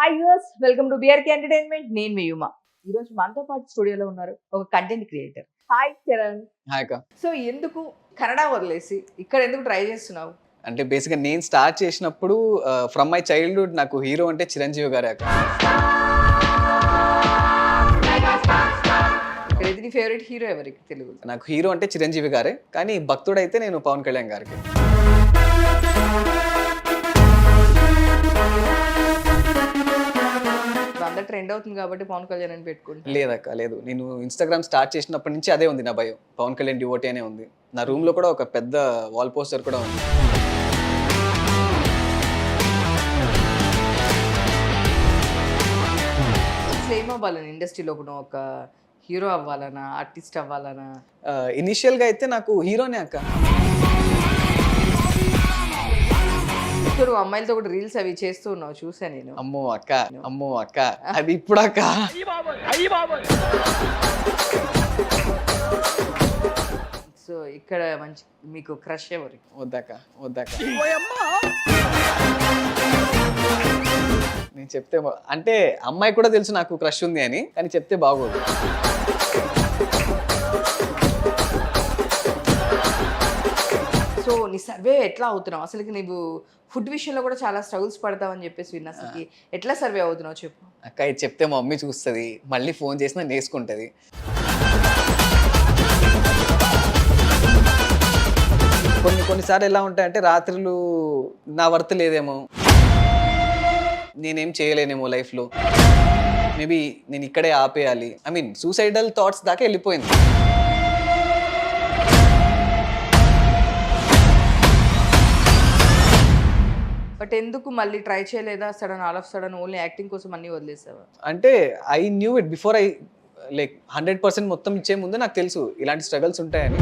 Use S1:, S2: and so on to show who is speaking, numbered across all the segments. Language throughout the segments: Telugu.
S1: Hi yours, welcome to BRK entertainment. నేను మీ యుమ. ఈ రోజు మనతో పాటు స్టూడియోలో ఉన్నారు ఒక content creator. Hi Charan.
S2: Hi అక్క.
S1: సో ఎందుకు కన్నడ వదిలేసి ఇక్కడ ఎందుకు ట్రై చేస్తున్నావు?
S2: అంటే బేసిక్గా నేను స్టార్ట్ చేసినప్పుడు ఫ్రమ్ మై చైల్డ్హుడ్ నాకు హీరో అంటే చిరంజీవి గారే అక్క.
S1: ఇక్కడ నీ ఫేవరెట్ హీరో ఎవరికి తెలుగు?
S2: నాకు హీరో అంటే చిరంజీవి గారే, కానీ భక్తుడైతే నేను పవన్ కళ్యాణ్ గారికి.
S1: అందరు ట్రెండ్ అవుతుంది కాబట్టి పవన్ కళ్యాణ్ అని పెట్టుకుంటా.
S2: లేదక్క, లేదు. నేను ఇన్స్టాగ్రామ్ స్టార్ట్ చేసినప్పటి నుంచి అదే ఉంది నా భయం. పవన్ కళ్యాణ్ డివోటీ అనే ఉంది. నా రూమ్ లో కూడా ఒక పెద్ద వాల్ పోస్టర్ కూడా ఉంది.
S1: సేమ్ అవ్వాలని ఇండస్ట్రీలో కూడా ఒక హీరో అవ్వాలనా, ఆర్టిస్ట్ అవ్వాలనా?
S2: ఇనిషియల్ గా అయితే నాకు హీరోనే అక్క.
S1: నువ్వు అమ్మాయిలతో కూడా రీల్స్ అవి చేస్తూ ఉన్నావు, చూసా నేను.
S2: అమ్మో అక్క, అమ్మో అక్క, అది ఇప్పుడు అక్క.
S1: సో ఇక్కడ మంచి మీకు క్రష్ ఎవరు?
S2: వద్దక్క, వద్దక్క. నేను చెప్తే అంటే అమ్మాయి కూడా తెలుసు నాకు క్రష్ ఉంది అని, కానీ చెప్తే బాగోదు.
S1: సో నీ సర్వే ఎట్లా అవుతున్నావు? అసలుకి నీవు ఫుడ్ విషయంలో కూడా చాలా స్ట్రగుల్స్ పడతావు అని చెప్పేసి విన్నా. అసలుకి ఎట్లా సర్వే అవుతున్నావు చెప్పు.
S2: అక్క ఇది చెప్తే మా మమ్మీ చూస్తుంది, మళ్ళీ ఫోన్ చేసినా నేర్చుకుంటుంది. కొన్నిసార్లు ఎలా ఉంటాయంటే రాత్రులు నా వర్త్ లేదేమో, నేనేం చేయలేనేమో లైఫ్లో, మేబీ నేను ఇక్కడే ఆపేయాలి, ఐ మీన్ సూసైడల్ థాట్స్ దాకా వెళ్ళిపోయింది.
S1: బట్ ఎందుకు మళ్ళీ ట్రై చేయలేదా? Sudden all of sudden only acting కోసం అన్ని వదిలేసావా?
S2: అంటే I knew it before I like 100% మొత్తం ఇచ్చే ముందు నాకు తెలుసు ఇలాంటి స్ట్రగల్స్ ఉంటాయని.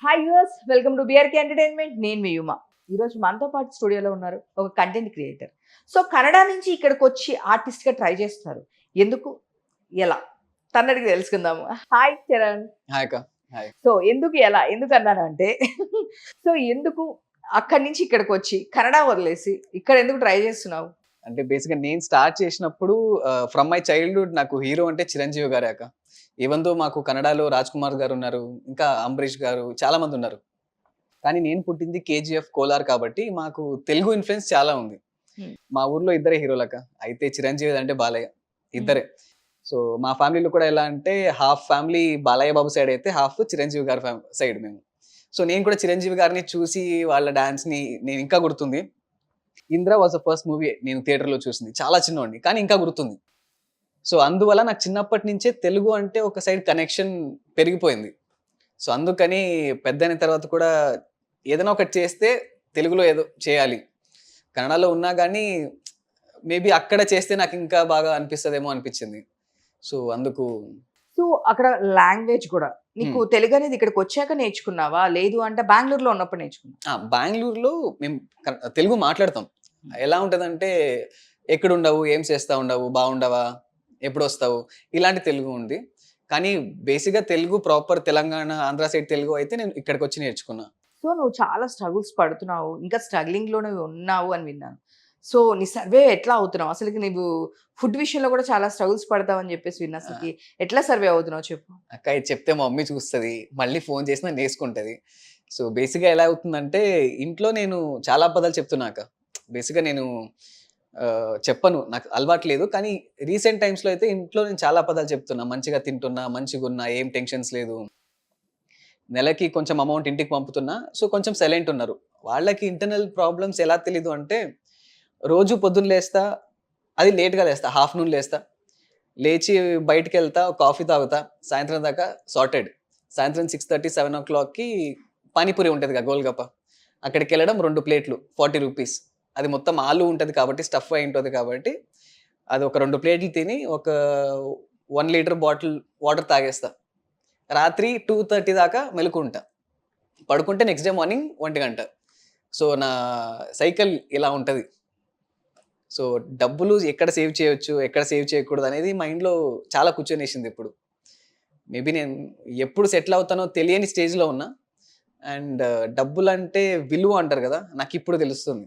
S1: Hi yours, welcome to BRK entertainment. నేను మీ యుమ. ఈరోజు మనతో పాటు స్టూడియోలో ఉన్నారు ఒక కంటెంట్ క్రియేటర్. సో కన్నడ నుంచి ఇక్కడికి వచ్చి ఆర్టిస్ట్గా ట్రై చేస్తున్నారు. ఎందుకు, ఎలా, తన్నడికి తెలుసుకుందాము. హాయ్ చరణ్.
S2: హాయ్ అక్క.
S1: సో ఎందుకు, ఎలా, ఎందుకు అన్నాను అంటే సో ఎందుకు అక్కడి నుంచి ఇక్కడికి వచ్చి కన్నడ వదిలేసి ఇక్కడ ఎందుకు ట్రై చేస్తున్నావు?
S2: అంటే బేసిక్గా నేను స్టార్ట్ చేసినప్పుడు ఫ్రమ్ మై చైల్డ్హుడ్ నాకు హీరో అంటే చిరంజీవి గారే అక్క. ఈవెన్ దో మాకు కన్నడలో రాజ్ కుమార్ గారు ఉన్నారు, ఇంకా అంబరీష్ గారు, చాలా మంది ఉన్నారు. కానీ నేను పుట్టింది కేజీఎఫ్ కోలార్ కాబట్టి మాకు తెలుగు ఇన్ఫ్లుయెన్స్ చాలా ఉంది. మా ఊర్లో ఇద్దరే హీరోలక్క, అయితే చిరంజీవి అంటే బాలయ్య, ఇద్దరే. సో మా ఫ్యామిలీలో కూడా ఎలా అంటే half family Balayya Babu side అయితే హాఫ్ చిరంజీవి గారి సైడ్ మేము. సో నేను కూడా చిరంజీవి గారిని చూసి వాళ్ళ డాన్స్ని నేను ఇంకా గుర్తుంది. Indra was the first movie నేను థియేటర్లో చూసింది, చాలా చిన్నవాడిని కానీ ఇంకా గుర్తుంది. సో అందువల్ల నాకు చిన్నప్పటి నుంచే తెలుగు అంటే ఒక సైడ్ కనెక్షన్ పెరిగిపోయింది. సో అందుకని పెద్ద అయిన తర్వాత కూడా ఏదైనా ఒకటి చేస్తే తెలుగులో ఏదో చేయాలి. కన్నడలో ఉన్నా కానీ మేబీ అక్కడ చేస్తే నాకు ఇంకా బాగా అనిపిస్తుందేమో అనిపించింది. సో అందుకు.
S1: సో అక్కడ లాంగ్వేజ్ కూడా నీకు తెలుగు అనేది ఇక్కడికి వచ్చాక నేర్చుకున్నావా, లేదు అంటే బెంగళూరులో ఉన్నప్పుడు నేర్చుకున్నా?
S2: బెంగళూరులో మేము తెలుగు మాట్లాడతాం. ఎలా ఉంటుందంటే ఎక్కడ ఉండవు, ఏం చేస్తా ఉండవు, బాగుండవా, ఎప్పుడు వస్తావు, ఇలాంటి తెలుగు ఉంది. కానీ బేసిక్గా తెలుగు ప్రాపర్ తెలంగాణ ఆంధ్ర సైడ్ తెలుగు అయితే నేను ఇక్కడికి వచ్చి నేర్చుకున్నా.
S1: సో నువ్వు చాలా స్ట్రగుల్స్ పడుతున్నావు, ఇంకా స్ట్రగ్లింగ్లోనే ఉన్నావు అని విన్నాను. సో నీ సర్వే ఎట్లా అవుతున్నావు? అసలుకి నీవు ఫుడ్ విషయంలో కూడా చాలా స్ట్రగుల్స్ పడతావు అని చెప్పేసి విన్నా. అసలుకి ఎట్లా సర్వే అవుతున్నావు చెప్పు.
S2: అక్క ఇది చెప్తే మా మమ్మీ చూస్తుంది, మళ్ళీ ఫోన్ చేసినా నేర్చుకుంటుంది. సో బేసిక్గా ఎలా అవుతుందంటే ఇంట్లో నేను చాలా పదాలు చెప్తున్నా అక్క. బేసిక్గా నేను చెప్పను, నాకు అలవాటు లేదు. కానీ రీసెంట్ టైమ్స్లో అయితే ఇంట్లో నేను చాలా పదాలు చెప్తున్నా. మంచిగా తింటున్నా, మంచిగా ఉన్నా, ఏం టెన్షన్స్ లేదు, నెలకి కొంచెం అమౌంట్ ఇంటికి పంపుతున్నా. సో కొంచెం సైలెంట్ ఉన్నారు. వాళ్ళకి ఇంటర్నల్ ప్రాబ్లమ్స్ ఎలా తెలీదు అంటే రోజు పొద్దున్న లేస్తా, అది లేట్గా లేస్తా, ఆఫ్టర్నూన్ లేస్తా, లేచి బయటికి వెళ్తా, కాఫీ తాగుతా, సాయంత్రం దాకా సార్టెడ్. సాయంత్రం 6:30, 7 o'clockకి పానీపూరి ఉంటుంది కదా, గోల్గప్ప, అక్కడికి వెళ్ళడం 2 ప్లేట్లు 40 రూపీస్. అది మొత్తం ఆలు ఉంటుంది కాబట్టి, స్టఫ్ అయి ఉంటుంది కాబట్టి, అది ఒక 2 ప్లేట్లు తిని ఒక 1 లీటర్ బాటిల్ వాటర్ తాగేస్తా. రాత్రి 2:30 దాకా మెలుకుంటా, పడుకుంటే నెక్స్ట్ డే మార్నింగ్ 1 గంట. సో నా సైకిల్ ఇలా ఉంటుంది. సో డబ్బులు ఎక్కడ సేవ్ చేయొచ్చు, ఎక్కడ సేవ్ చేయకూడదు అనేది మైండ్లో చాలా కూర్చొనేసింది ఇప్పుడు. మేబీ నేను ఎప్పుడు సెటిల్ అవుతానో తెలియని స్టేజ్లో ఉన్నా. అండ్ డబ్బులంటే విలువ అంటారు కదా, నాకు ఇప్పుడు తెలుస్తుంది.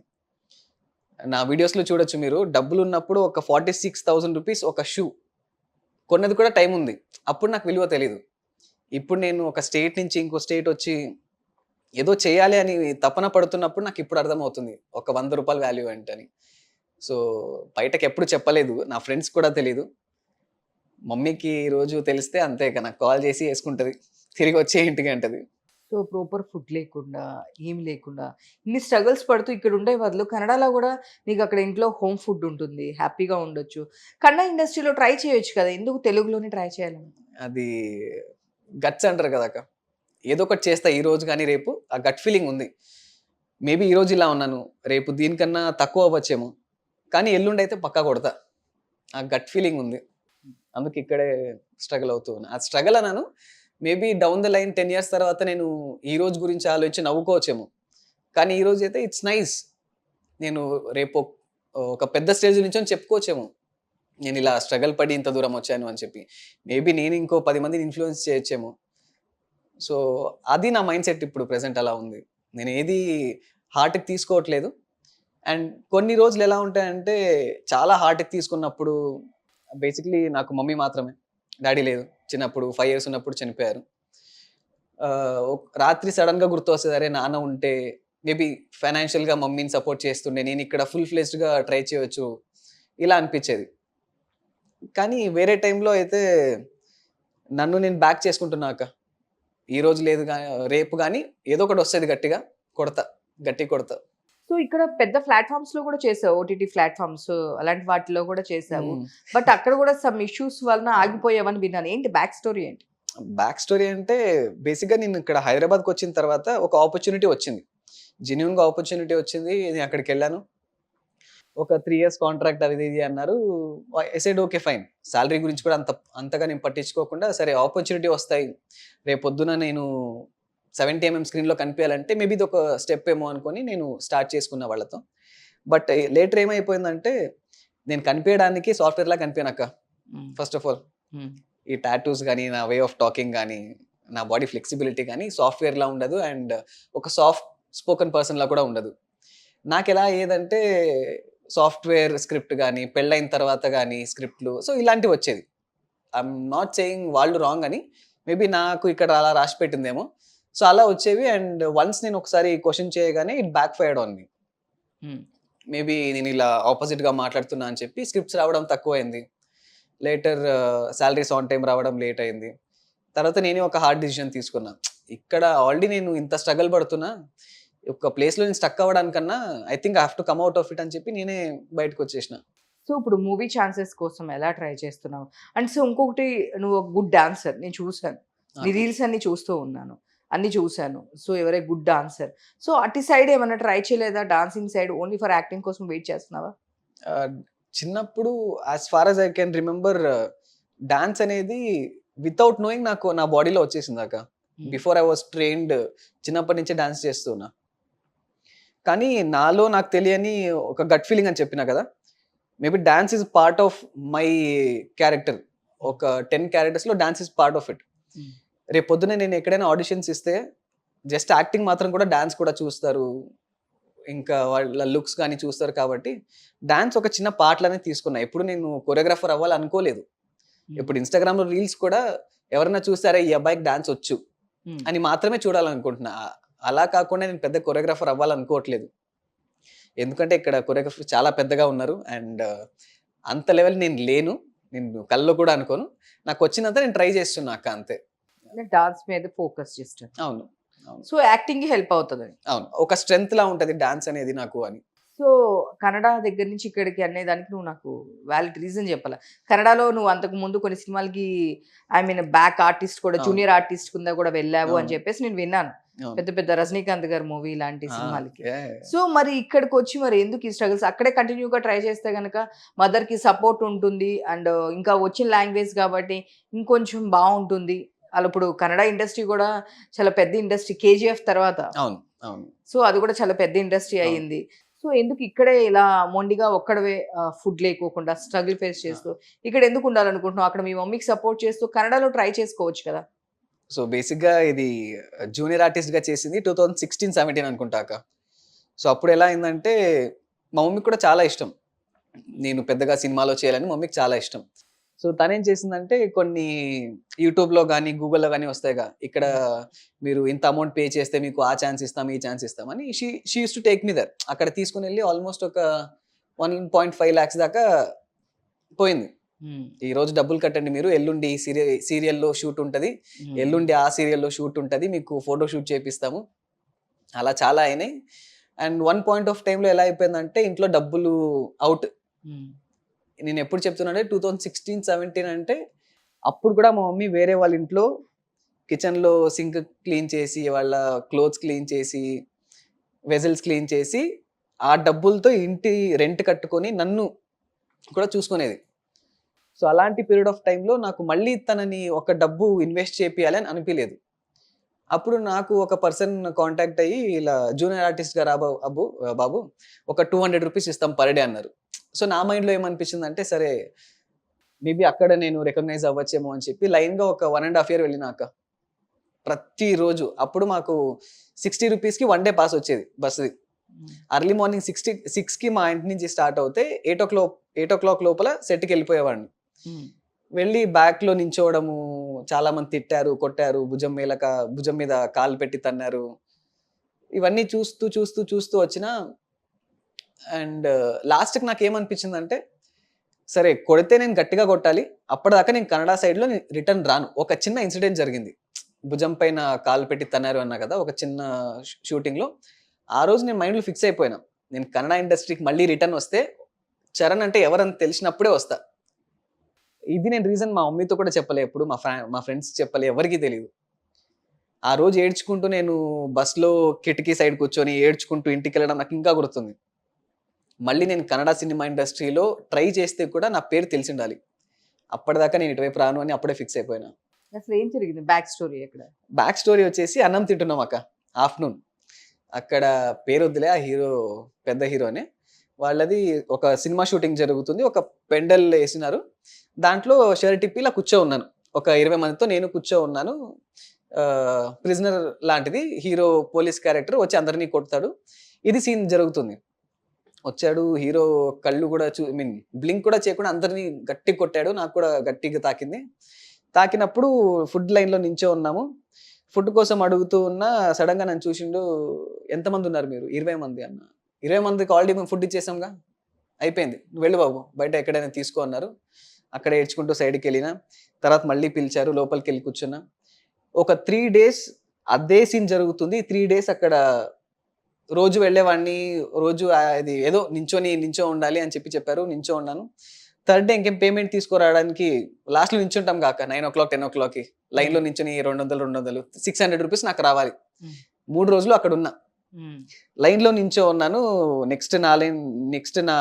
S2: నా వీడియోస్లో చూడొచ్చు మీరు, డబ్బులు ఉన్నప్పుడు ఒక 46,000 రూపీస్ ఒక షూ కొన్నది కూడా టైం ఉంది. అప్పుడు నాకు విలువ తెలీదు. ఇప్పుడు నేను ఒక స్టేట్ నుంచి ఇంకో స్టేట్ వచ్చి ఏదో చేయాలి అని తపన పడుతున్నప్పుడు నాకు ఇప్పుడు అర్థమవుతుంది ఒక ₹100 వాల్యూ ఏంటని. సో బయటకి ఎప్పుడు చెప్పలేదు, నా ఫ్రెండ్స్ కూడా తెలీదు. మమ్మీకి రోజు తెలిస్తే అంతే ఇక నాకు కాల్ చేసి వేసుకుంటది, తిరిగి వచ్చే ఇంటికి అంటది.
S1: సో ప్రాపర్ ఫుడ్ లేకుండా, ఏమి లేకుండా ఇన్ని స్ట్రగుల్స్ పడుతూ ఇక్కడ ఉండే బదులు కన్నడలో కూడా నీకు అక్కడ ఇంట్లో హోమ్ ఫుడ్ ఉంటుంది. హ్యాపీగా ఉండొచ్చు. కన్నడ ఇండస్ట్రీలో ట్రై చేయొచ్చు కదా! ఎందుకు తెలుగులోనే ట్రై చేయాలని?
S2: అది గట్స్ అంటారు కదా అక్క, ఏదో ఒకటి చేస్తా ఈ రోజు కానీ రేపు, ఆ గట్ ఫీలింగ్ ఉంది. మేబీ ఈ రోజు ఇలా ఉన్నాను, రేపు దీనికన్నా తక్కువ అవ్వచ్చేమో, కానీ ఎల్లుండి అయితే పక్కా కొడతా. ఆ గట్ ఫీలింగ్ ఉంది, అందుకు ఇక్కడే స్ట్రగుల్ అవుతూ ఉన్నా. ఆ స్ట్రగుల్ అన్నాను, maybe down the line 10 years తర్వాత నేను ఈ రోజు గురించి ఆలోచించి నవ్వుకోవచ్చేమో, కానీ ఈ రోజు అయితే ఇట్స్ నైస్. నేను రేపు ఒక పెద్ద స్టేజ్ నుంచి చెప్పుకోవచ్చేమో, నేను ఇలా స్ట్రగుల్ పడి ఇంత దూరం వచ్చాను అని చెప్పి. మేబీ నేను ఇంకో 10 మందిని ఇన్ఫ్లుయెన్స్ చేయొచ్చేమో. సో అది నా మైండ్ సెట్ ఇప్పుడు ప్రెజెంట్ అలా ఉంది. నేను ఏది హార్ట్‌కి తీసుకోవట్లేదు. అండ్ కొన్ని రోజులు ఎలా ఉంటాయంటే, చాలా హార్ట్‌కి తీసుకున్నప్పుడు బేసిక్‌లీ నాకు మమ్మీ మాత్రమే, డ్యాడీ లేదు. చిన్నప్పుడు 5 ఇయర్స్ ఉన్నప్పుడు చనిపోయారు. రాత్రి సడెన్‌గా గుర్తొస్తది, అరే నాన్న ఉంటే మేబీ ఫైనాన్షియల్‌గా మమ్మీని సపోర్ట్ చేస్తుండే, నేను ఇక్కడ ఫుల్ ఫ్లెడ్జ్డ్‌గా ట్రై చేయొచ్చు, ఇలా అనిపించేది. కానీ వేరే టైంలో అయితే నన్ను నేను బ్యాక్ చేసుకుంటున్నా అక్క. ఈ రోజు లేదు రేపు గానీ ఏదో ఒకటి వస్తది, గట్టిగా కొడతా, గట్టిగా కొడతా.
S1: సో ఇక్కడ పెద్ద ప్లాట్‌ఫార్మ్స్‌లో కూడా చేసావు. ఓటీటీ ప్లాట్‌ఫార్మ్స్ అలాంటి వాటిలో కూడా చేసావు.
S2: హ్మ్.
S1: బట్ అక్కడ కూడా సమ్ ఇష్యూస్ వలన ఆగిపోయావని విన్నాను. ఏంటి బ్యాక్ స్టోరీ ఏంటి?
S2: బ్యాక్ స్టోరీ అంటే బేసిక్‌గా నేను ఇక్కడ హైదరాబాద్‌కొచ్చిన తర్వాత ఒక ఆపర్చునిటీ వచ్చింది. జెన్యూన్‌గా ఆపర్చునిటీ వచ్చింది. నేను అక్కడికెళ్ళాను. ఒక 3 ఇయర్స్ కాంట్రాక్ట్ అది ఇది అన్నారు. I said okay fine. Salary గురించి కూడా అంతగా నేను పట్టించుకోకుండా, సరే ఆపర్చునిటీ వస్తాయి, రేపొద్దున నేను 70 ఎంఎం స్క్రీన్‌లో కనిపియాలంటే మేబీ ఇదొక స్టెప్ ఏమో అనుకోని నేను స్టార్ట్ చేసుకున్నా వాళ్ళతో. బట్ లేటర్ ఏమైపోయిందంటే, నేను కనిపియడానికి సాఫ్ట్‌వేర్‌లా కనిపియనక్క.
S1: హ్మ్.
S2: ఫస్ట్ ఆఫ్ ఆల్
S1: హ్మ్.
S2: ఈ టాటూస్ గానీ, నా వే ఆఫ్ టాకింగ్ గానీ, నా బాడీ ఫ్లెక్సిబిలిటీ గానీ సాఫ్ట్‌వేర్‌లా ఉండదు. అండ్ ఒక సాఫ్ట్ స్పోకెన్ పర్సన్‌లా కూడా ఉండదు. నాకెలా అయ్యేదంటే, సాఫ్ట్‌వేర్ స్క్రిప్ట్ గానీ, పెళ్ళైన తర్వాత గానీ స్క్రిప్ట్‌లు, సో ఇలాంటివొచ్చేది. ఐయామ్ నాట్ సేయింగ్ వాళ్ళు రాంగ్ అని. మేబీ నాకు ఇక్కడ అలా రాసి పెట్టిందేమో. సో అలా వచ్చేవి. అండ్ వన్స్ నేను ఒకసారి క్వెషన్ చేయగానే it back fired on me.
S1: హ్మ్.
S2: మేబీ నేను ఇలా ఆపోజిట్‌గా మాట్లాడుతున్నా అని చెప్పి స్క్రిప్ట్స్ రావడం తక్కువైంది. లేటర్ సాలరీస్ ఆన్ టైమ్ రావడం లేట్ అయింది. తర్వాత నేనే ఒక హార్డ్ డిసిషన్ తీసుకున్నా. ఇక్కడ ఆల్రెడీ నేను ఇంత స్ట్రగల్ పడుతున్నా, ఒక ప్లేస్‌లో నేను స్టక్ అవ్వడానికన్నా I think I have to come out of it అని చెప్పి నేనే బయటకొచ్చేసిన.
S1: సో ఇప్పుడు మూవీ ఛాన్సెస్ కోసం ఎలా ట్రై చేస్తున్నావు? అండ్ సో ఇంకొకటి, నువ్వు ఒక గుడ్ డాన్సర్. నేను చూసాను. నీ
S2: ఆహా!
S1: రీల్స్ అన్నీ చూస్తూ ఉన్నాను. అన్నీ చూసాను. So your a good dancer. So అటు సైడ్ ఏమన్నా ట్రై చేయలేదా? Dancing side only for acting కోసం వెయిట్ చేస్తున్నావా?
S2: ఆహ్, చిన్నప్పుడు as far as I can remember dance అనేది వితౌట్ నోయింగ్ నాకు నా బాడీలో వచ్చేసిందక్క.
S1: హ్మ్.
S2: బిఫోర్ ఐ వాస్ ట్రైన్డ్, చిన్నప్పటి నుంచే డాన్స్ చేస్తూ ఉన్నా. కానీ నాలో నాకు తెలియని ఒక గట్ ఫీలింగ్ అని చెప్పినా కదా! Maybe dance is part of my character. ఒక 10 క్యారెక్టర్స్‌లో dance is part of it.
S1: Hmm.
S2: రేపొద్దున నేను ఎక్కడైనా ఆడిషన్స్ ఇస్తే జస్ట్ యాక్టింగ్ మాత్రం కూడా డాన్స్ కూడా చూస్తారు. ఇంకా వాళ్ళ లుక్స్ గాని చూస్తారు కాబట్టి, డాన్స్ ఒక చిన్న పార్ట్ లానే తీసుకున్నా. ఎప్పుడు నేను కొరియోగ్రాఫర్ అవ్వాలనుకోలేదు.
S1: హ్మ్.
S2: ఇప్పుడు ఇన్‌స్టాగ్రామ్‌లో రీల్స్ కూడా ఎవరైనా చూస్తే, అరే! ఈ అబ్బాయికి డాన్స్ వచ్చు
S1: హ్మ్.
S2: అని మాత్రమే చూడాలనుకుంటున్నా. అలా కాకుండా నేను పెద్ద కొరియోగ్రాఫర్ అవ్వాలనుకోవట్లేదు. ఎందుకంటే ఇక్కడ కొరియోగ్రాఫర్స్ చాలా పెద్దగా ఉన్నారు. అండ్ అంత లెవెల్ నేను లేను. నేను కల్లో కూడా అనుకోను. నాకొచ్చినంత నేను ట్రై చేస్తున్నా అక్క, అంతే.
S1: డాన్స్ మీద ఫోకస్ చేస్తాను.
S2: అవును. అవును.
S1: సో యాక్టింగ్‌కి హెల్ప్ అవుతదని.
S2: అవును. ఒక స్ట్రెంగ్త్‌లా ఉంటది డాన్స్ అనేది నాకు అని.
S1: సో కన్నడ దగ్గర నుంచి ఇక్కడికి అనేదానికి నువ్వు నాకు వాలిడ్ రీజన్ చెప్పాలా. కన్నడలో నువ్వు అంతకు ముందు కొన్ని సినిమాలకి ఐ మీన్ బ్యాక్ ఆర్టిస్ట్ కూడా,
S2: అవును.
S1: జూనియర్ ఆర్టిస్ట్ కింద కూడా వెళ్ళావు అని
S2: అవును.
S1: చెప్పేసి నేను విన్నాను.
S2: అవును.
S1: పెద్ద పెద్ద రజనీకాంత్ గారి మూవీ లాంటి
S2: ఆ!
S1: సినిమాలకి.
S2: యాహ్! యాహ్!
S1: సో మరి ఇక్కడికొచ్చి మరి ఎందుకు ఈ స్ట్రగుల్స్? అక్కడే కంటిన్యూ‌గా ట్రై చేస్తే గనక మదర్‌కి సపోర్ట్ ఉంటుంది. అండ్ ఇంకా వచ్చిన లాంగ్వేజ్ కాబట్టి ఇంకొంచెం బావుంటుంది. అలా ఇప్పుడు కన్నడ ఇండస్ట్రీ కూడా చాలా పెద్ద ఇండస్ట్రీ 'కేజీఎఫ్' తర్వాత.
S2: అవును. అవును.
S1: సో అది కూడా చాలా పెద్ద ఇండస్ట్రీ
S2: అవును.
S1: అయింది. సో ఎందుకు ఇక్కడే ఇలా మొండిగా ఒక్కడివే ఫుడ్ లేకోకుండా స్ట్రగుల్ ఫేస్
S2: ఆ!
S1: చేస్తూ ఇక్కడ ఎందుకు ఉండాలనుకుంటున్నావు? అక్కడ మీ మమ్మీకి సపోర్ట్ చేస్తూ కన్నడలో ట్రై చేసుకోవచ్చు కదా!
S2: సో బేసిక్గా ఇది జూనియర్ ఆర్టిస్ట్గా చేసింది 2016-17 అనుకుంటా అక్క. సో అప్పుడు ఎలా అయిందంటే మా మమ్మీకి కూడా చాలా ఇష్టం నేను పెద్దగా సినిమాలో చేయాలని. మమ్మీకి చాలా ఇష్టం. సో తనేం చేసిందంటే కొన్ని యూట్యూబ్లో కానీ గూగుల్లో కానీ వస్తాయిగా, ఇక్కడ మీరు ఇంత అమౌంట్ పే చేస్తే మీకు ఆ ఛాన్స్ ఇస్తాం ఈ ఛాన్స్ ఇస్తాం అని. She use to take me there. అక్కడ తీసుకుని వెళ్ళి ఆల్మోస్ట్ ఒక 1.5 lakhs దాకా పోయింది. ఈ రోజు డబ్బులు కట్టండి, మీరు ఎల్లుండి సీరియల్లో షూట్ ఉంటుంది, ఎల్లుండి ఆ సీరియల్లో షూట్ ఉంటుంది, మీకు ఫోటో షూట్ చేపిస్తాము. అలా చాలా అయినాయి. అండ్ వన్ పాయింట్ ఆఫ్ టైంలో ఎలా అయిపోయిందంటే ఇంట్లో డబ్బులు అవుట్. నేను ఎప్పుడు చెప్తున్నానంటే 2016-17 అంటే అప్పుడు కూడా మా మమ్మీ వేరే వాళ్ళ ఇంట్లో కిచెన్లో సింక్ క్లీన్ చేసి, వాళ్ళ క్లోత్స్ క్లీన్ చేసి, వెజల్స్ క్లీన్ చేసి, ఆ డబ్బులతో ఇంటి రెంట్ కట్టుకొని నన్ను కూడా చూసుకునేది. సో అలాంటి పీరియడ్ ఆఫ్ టైంలో నాకు మళ్ళీ తనని ఒక డబ్బు ఇన్వెస్ట్ చేపియాలి అని అనిపించలేదు. అప్పుడు నాకు ఒక పర్సన్ కాంటాక్ట్ అయ్యి, ఇలా జూనియర్ ఆర్టిస్ట్గా బాబు ఒక 200 రూపీస్ ఇస్తాం పర్ డే అన్నారు. సో నా మైండ్లో ఏమనిపించింది అంటే, సరే మేబీ అక్కడ నేను రికగ్నైజ్ అవ్వచ్చేమో అని చెప్పి లైన్గా ఒక 1.5 year వెళ్ళినాక ప్రతిరోజు. అప్పుడు మాకు 60 రూపీస్కి 1 day పాస్ వచ్చేది బస్సుది. అర్లీ మార్నింగ్ 6కి మా ఇంటి నుంచి స్టార్ట్ అవుతే 8 o'clock లోపల సెట్కి వెళ్ళిపోయేవాడిని. వెళ్ళి బ్యాక్లో నించోవడము, చాలా మంది తిట్టారు, కొట్టారు, భుజం మీద కాలు పెట్టి తన్నారు. ఇవన్నీ చూస్తూ వచ్చిన. అండ్ లాస్ట్కి నాకు ఏమనిపించిందంటే, సరే కొడితే నేను గట్టిగా కొట్టాలి, అప్పటిదాకా నేను కన్నడ సైడ్లో రిటర్న్ రాను. ఒక చిన్న ఇన్సిడెంట్ జరిగింది, భుజం పైన కాలు పెట్టి తన్నారు అన్నా కదా, ఒక చిన్న షూటింగ్లో. ఆ రోజు నేను మైండ్లో ఫిక్స్ అయిపోయినా, నేను కన్నడ ఇండస్ట్రీకి మళ్ళీ రిటర్న్ వస్తే చరణ్ అంటే ఎవరని తెలిసినప్పుడే వస్తా. ఇది నేను రీజన్ మా మమ్మీతో కూడా చెప్పలే, ఎప్పుడు మా ఫ్రెండ్స్ చెప్పలే, ఎవరికీ తెలియదు. ఆ రోజు ఏడ్చుకుంటూ నేను బస్లో కిటికీ సైడ్ కూర్చొని ఏడ్చుకుంటూ ఇంటికి వెళ్ళడం నాకు ఇంకా గుర్తుంది. మళ్ళీ నేను కన్నడ సినిమా ఇండస్ట్రీలో ట్రై చేస్తే కూడా నా పేరు తెలిసి ఉండాలి, అప్పటిదాకా నేను ఇటువైపు రాను అని అప్పుడే ఫిక్స్ అయిపోయినా.
S1: అసలు ఏం జరిగింది బ్యాక్ స్టోరీ ఎక్కడ?
S2: బ్యాక్ స్టోరీ వచ్చేసి, అన్నం తింటున్నాం అక్క ఆఫ్టర్నూన్. అక్కడ పేరు వద్దులే, ఆ హీరో పెద్ద హీరోనే. వాళ్ళది ఒక సినిమా షూటింగ్ జరుగుతుంది, ఒక పెండల్ వేసినారు. దాంట్లో షర్ట్ ఇప్పి ఇలా కూర్చో ఉన్నాను, ఒక 20 మందితో నేను కూర్చో ఉన్నాను. ప్రిజనర్ లాంటిది. హీరో పోలీస్ క్యారెక్టర్ వచ్చి అందరినీ కొడతాడు. ఇది సీన్ జరుగుతుంది. వచ్చాడు హీరో, కళ్ళు కూడా బ్లింక్ కూడా చేయకుండా అందరినీ గట్టిగా కొట్టాడు. నాకు కూడా గట్టిగా తాకింది. తాకినప్పుడు ఫుడ్ లైన్లో నించో ఉన్నాము. ఫుడ్ కోసం అడుగుతూ ఉన్నా, సడన్గా నన్ను చూసిండు. ఎంతమంది ఉన్నారు మీరు? 20 మంది అన్న. 20 మందికి ఆల్రెడీ మేము ఫుడ్ ఇచ్చేసాంగా, అయిపోయింది, నువ్వు వెళ్ళు బాబు, బయట ఎక్కడైనా తీసుకో అన్నారు. అక్కడ ఏడ్చుకుంటూ సైడ్కి వెళ్ళిన. తర్వాత మళ్ళీ పిలిచారు, లోపలికి వెళ్ళి కూర్చున్నా. ఒక 3 days అదే సీన్ జరుగుతుంది. 3 days అక్కడ రోజు వెళ్ళేవాడిని. రోజు అది ఏదో నించో ఉండాలి అని చెప్పారు. నించో ఉన్నాను. థర్డ్ డే ఇంకేం పేమెంట్ తీసుకురావడానికి లాస్ట్లో నించుంటాం కాక 9 o'clock 10 o'clockకి లైన్లో నించొని 200 600 రూపీస్ నాకు రావాలి. 3 రోజులు అక్కడ ఉన్నా, లైన్లో నించో ఉన్నాను. నెక్స్ట్ నా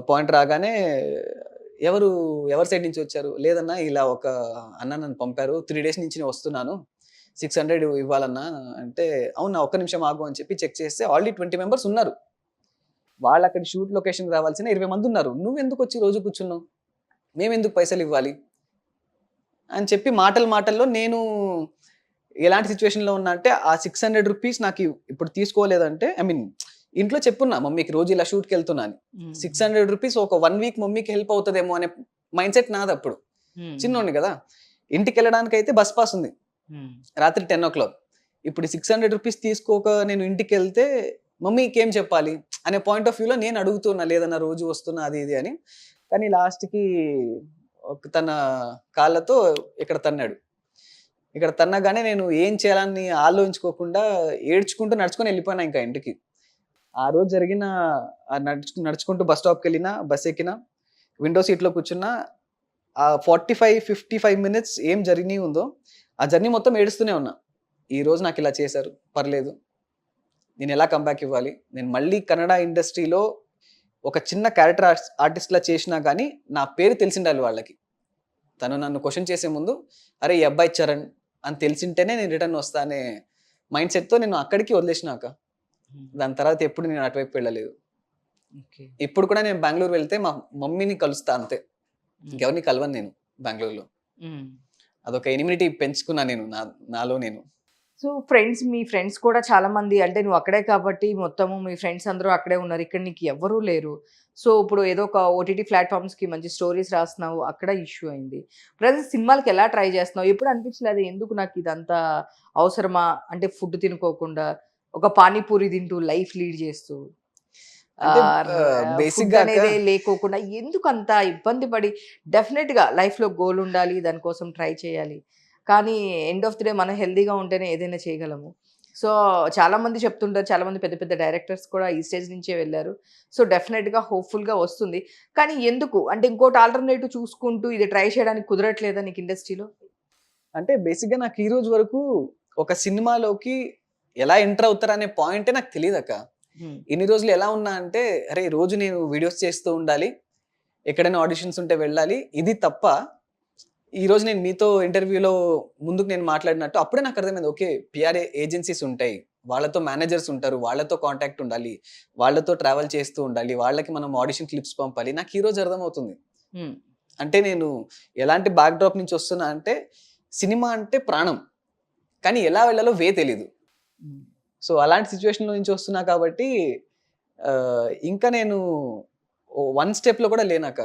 S2: పాయింట్ రాగానే, ఎవరి సైడ్ నుంచి వచ్చారు? లేదన్నా ఇలా ఒక అన్న నన్ను పంపారు, 3 days నుంచి నేను వస్తున్నాను, 600 ఇవ్వాలన్నా అంటే, అవునా ఒక్క నిమిషం ఆగు అని చెప్పి చెక్ చేస్తే ఆల్రెడీ 20 members ఉన్నారు. వాళ్ళు అక్కడ షూట్ లొకేషన్ రావాల్సిన 20 మంది ఉన్నారు. నువ్వెందుకు వచ్చి రోజు కూర్చున్నావు, మేమెందుకు పైసలు ఇవ్వాలి అని చెప్పి మాటల్లో నేను ఎలాంటి సిచ్యువేషన్లో ఉన్నా అంటే, ఆ 600 రూపీస్ నాకు ఇప్పుడు తీసుకోలేదంటే, ఇంట్లో చెప్పున్నా మమ్మీకి రోజు ఇలా షూట్కి వెళ్తున్నా అని. 600 రూపీస్ ఒక 1 week మమ్మీకి హెల్ప్ అవుతుందేమో అనే మైండ్ సెట్ నాది అప్పుడు. చిన్నోడిని కదా, ఇంటికి వెళ్ళడానికి అయితే బస్ పాస్ ఉంది రాత్రి 10 o'clock. ఇప్పుడు 600 రూపీస్ తీసుకోక నేను ఇంటికి వెళ్తే మమ్మీకి ఏం చెప్పాలి అనే పాయింట్ ఆఫ్ వ్యూలో నేను అడుగుతున్నా, లేదన్నా రోజు వస్తున్నా అది ఇది అని. కానీ లాస్ట్కి తన కాళ్ళతో ఇక్కడ తన్నాడు. ఇక్కడ తన్నగానే నేను ఏం చేయాలని ఆలోచించుకోకుండా ఏడ్చుకుంటూ నడుచుకొని వెళ్ళిపోయినా ఇంకా ఇంటికి. ఆ రోజు జరిగిన నడుచుకుంటూ బస్ స్టాప్కి వెళ్ళినా, బస్ ఎక్కిన, విండో సీట్లో కూర్చున్నా. ఆ 45-55 minutes ఏం జర్నీ ఉందో ఆ జర్నీ మొత్తం ఏడుస్తూనే ఉన్నా. ఈరోజు నాకు ఇలా చేశారు, పర్లేదు, నేను ఎలా కంబ్యాక్ ఇవ్వాలి, నేను మళ్ళీ కన్నడ ఇండస్ట్రీలో ఒక చిన్న క్యారెక్టర్ ఆర్టిస్ట్లా చేసినా కానీ నా పేరు తెలిసిండాలి వాళ్ళకి. తను నన్ను క్వశ్చన్ చేసే ముందు, అరే ఈ అబ్బాయి చరణ్ అని తెలిసింటేనే నేను రిటర్న్ వస్తా అనే మైండ్ సెట్తో నేను అక్కడికి వదిలేసినాక దాని తర్వాత ఎప్పుడు నేను అటువైపు వెళ్ళలేదు. ఇప్పుడు కూడా నేను బెంగళూరు వెళ్తే మా మమ్మీని కలుస్తా అంతే, ఇంకెవరిని కలవను నేను బెంగళూరులో. అదొక ఎనిమినిటీ పెంచుకున్నా నేను నాలో నేను.
S1: సో మీ ఫ్రెండ్స్ కూడా చాలా మంది అంటే నువ్వు అక్కడే కాబట్టి మొత్తము మీ ఫ్రెండ్స్ అందరూ అక్కడే ఉన్నారు. ఇక్కడ నీకు ఎవ్వరూ లేరు. సో ఇప్పుడు ఏదో ఒక ఓటీటీ ప్లాట్‌ఫార్మ్స్‌కి మంచి స్టోరీస్ రాస్తున్నావు. అక్కడ ఇష్యూ అయింది. ప్రెజెంట్ సినిమాలకి ఎలా ట్రై చేస్తున్నావు? ఎప్పుడు అనిపించలేదా ఎందుకు నాకు ఇదంతా అవసరమా? అంటే ఫుడ్ తినుకోకుండా ఒక పానీపూరి తింటూ లైఫ్ లీడ్ చేస్తూ
S2: అంటే
S1: ఫుడ్
S2: బేసిక్‌గా అక్క
S1: అనేదే లేకోకుండా ఎందుకంత ఇబ్బంది పడి డెఫినిట్‌గా లైఫ్‌లో గోల్ ఉండాలి. దానికోసం ట్రై చేయాలి. కానీ ఎండ్ ఆఫ్ ది డే మనం హెల్తీగా ఉంటేనే ఏదైనా చేయగలము. సో, చాలామంది చెప్తుంటారు. చాలామంది పెద్ద పెద్ద డైరెక్టర్స్ కూడా ఈ స్టేజ్ నుంచే వెళ్లారు. సో, డెఫినిట్‌గా హోప్‌ఫుల్‌గా వస్తుంది. కానీ ఎందుకు? అంటే ఇంకోటి ఆల్టర్‌నేటివ్ చూసుకుంటూ ఇది ట్రై చేయడానికి కుదరట్లేదా నీకు ఇండస్ట్రీలో?
S2: అంటే బేసిక్‌గా నాకు ఈ రోజు వరకు ఒక సినిమాలోకి ఎలా ఎంటర్ అవుతారనే పాయింటే నాకు తెలీదక్క.
S1: హ్మ్.
S2: ఇన్ని రోజులు ఎలా ఉన్నా అంటే, అరే! రోజు నేను వీడియోస్ చేస్తూ ఉండాలి. ఎక్కడైనా ఆడిషన్స్ ఉంటే వెళ్ళాలి. ఇది తప్ప ఈరోజు నేను మీతో ఇంటర్వ్యూలో ముందుకు నేను మాట్లాడినట్టు అప్పుడే నాకు అర్థమైంది. ఓకే. పీఆర్ ఏజెన్సీస్ ఉంటాయి. వాళ్ళతో మేనేజర్స్ ఉంటారు. వాళ్ళతో కాంటాక్ట్ ఉండాలి. వాళ్ళతో ట్రావెల్ చేస్తూ ఉండాలి. వాళ్ళకి మనం ఆడిషన్ క్లిప్స్ పంపాలి. నాకు ఈ రోజు అర్థమవుతుంది.
S1: హ్మ్.
S2: అంటే నేను ఎలాంటి బ్యాక్‌డ్రాప్ నుంచి వస్తున్నా అంటే, సినిమా అంటే ప్రాణం. కానీ ఎలా వెళ్ళాలో తెలీదు.
S1: హ్మ్.
S2: సో, అలాంటి సిట్యుయేషన్‌లో నుంచి వస్తున్నా కాబట్టి ఇంకా నేను వన్ స్టెప్‌లో కూడా లేనక్క.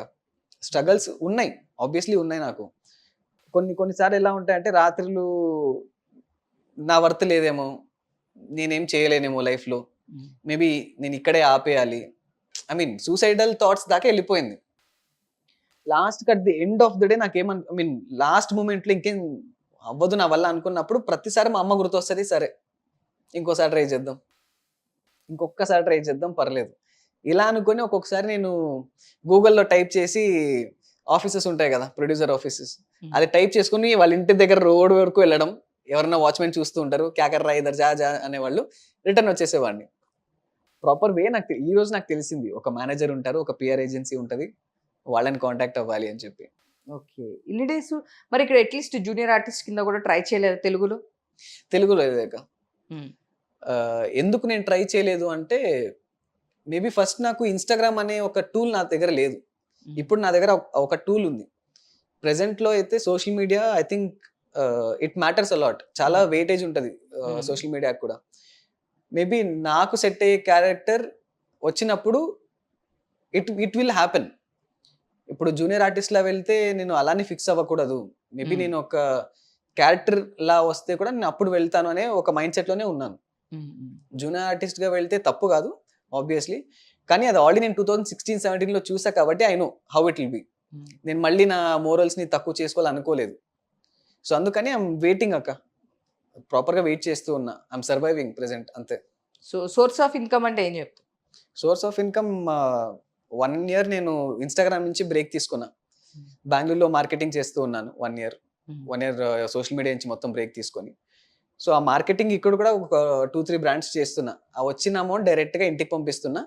S2: స్ట్రగల్స్ ఉన్నాయి. ఆబ్వియస్‌లీ ఉన్నాయి నాకు. కొన్ని కొన్ని సార్లు ఎలా ఉంటాయంటే రాత్రులు నా వర్త్ లేదేమో, నేనేం చేయలేనేమో లైఫ్‌లో.
S1: హ్మ్.
S2: మేబీ నేను ఇక్కడే ఆపేయాలి. ఐ మీన్ సూసైడల్ థాట్స్ దాకా ఎళ్ళిపోయింది. లాస్ట్‌కి at the end of the day I mean last మొమెంట్‌లో ఇంకేం అవ్వదు నా వల్ల అనుకున్నప్పుడు ప్రతిసారి మా అమ్మ గుర్తొస్తది. సరే ఇంకోసారి ట్రై చేద్దాం. ఇంకొక్కసారి ట్రై చేద్దాం పర్లేదు. ఇలా అనుకోని ఒక్కొక్కసారి నేను గూగుల్‌లో టైప్ చేసి ఆఫీసెస్ ఉంటాయి గదా! Producer offices.
S1: హ్మ్.
S2: అది టైప్ చేసుకొని వాళ్ళ ఇంటి దగ్గర రోడ్ వరకు వెళ్ళడం. ఎవరన్నా వాచ్‌మెన్ చూస్తూ ఉంటారు. క్యా కర్ రహా ఇధర్ జా జా అనేవాళ్ళు. రిటర్న్ వచ్చేసేవాడిని. ప్రాపర్ వే ఈ రోజు నాకు తెలిసింది. ఒక మేనేజర్ ఉంటారు. ఒక పీఆర్ ఏజెన్సీ ఉంటది. వాళ్ళని కాంటాక్ట్ అవ్వాలి అని చెప్పి.
S1: ఓకే. ఇన్ని డేసు మరి ఇక్కడ అట్‌లీస్ట్ జూనియర్ ఆర్టిస్ట్ కింద కూడా ట్రై చేయలేదా తెలుగులో?
S2: తెలుగులో ఏదైక
S1: హ్మ్.
S2: ఎందుకు నేను ట్రై చేయలేదు అంటే మేబీ ఫస్ట్ నాకు ఇన్‌స్టాగ్రామ్ అనే ఒక టూల్ నా దగ్గర లేదు.
S1: హ్మ్.
S2: ఇప్పుడు నా దగ్గర ఒక టూల్ ఉంది. ప్రెజెంట్‌లో అయితే social media I think it matters a lot. చాలా
S1: హ్మ్.
S2: వెయిటేజ్ ఉంటది
S1: హ్మ్.
S2: సోషల్ మీడియాకి కూడా. మేబీ నాకు సెట్ అయ్యే క్యారెక్టర్ వచ్చినప్పుడు ఇట్ విల్ హ్యాపెన్. ఇప్పుడు జూనియర్ ఆర్టిస్ట్‌లా వెళ్తే నేను అలానే ఫిక్స్ అవ్వకూడదు. మేబీ
S1: హ్మ్.
S2: నేను ఒక క్యారెక్టర్‌లా వస్తే కూడా నేను అప్పుడు వెళ్తాను అనే ఒక మైండ్ సెట్‌లోనే ఉన్నాను.
S1: హ్మ్. హ్మ్.
S2: జూనియర్ ఆర్టిస్ట్‌గా వెళ్తే తప్పు కాదు ఆబ్వియస్‌లీ. కానీ అది ఆల్రెడీ నేను 2016, 17లో చూసా కాబట్టి I know how it will be.
S1: హ్మ్.
S2: నేను మళ్ళీ నా మోరల్స్‌ని తక్కువ చేసుకోవాలనుకోలేదు. సో, అందుకని ఐ యామ్ వెయిటింగ్ అక్క. ప్రాపర్‌గా వెయిట్ చేస్తూ ఉన్నా. ఐ యామ్ సర్వైవింగ్ ప్రెజెంట్ అంతే.
S1: సో, సోర్స్ ఆఫ్ ఇన్‌కమ్ అంటే ఏం చెప్తావు?
S2: సోర్స్ ఆఫ్ ఇన్‌కమ్ 1 ఇయర్ నేను ఇన్‌స్టాగ్రామ్ నుంచి బ్రేక్ తీసుకున్నా.
S1: హ్మ్.
S2: బెంగుళూరులో మార్కెటింగ్ చేస్తూ ఉన్నాను 1 ఇయర్.
S1: హ్మ్.
S2: 1 ఇయర్ సోషల్ మీడియా నుంచి మొత్తం బ్రేక్ తీసుకొని. సో, ఆ మార్కెటింగ్ ఇక్కడ కూడా ఒక 2, 3 బ్రాండ్స్ చేస్తున్నా. ఆ వచ్చిన అమౌంట్ డైరెక్ట్‌గా ఇంటికి పంపిస్తున్నా.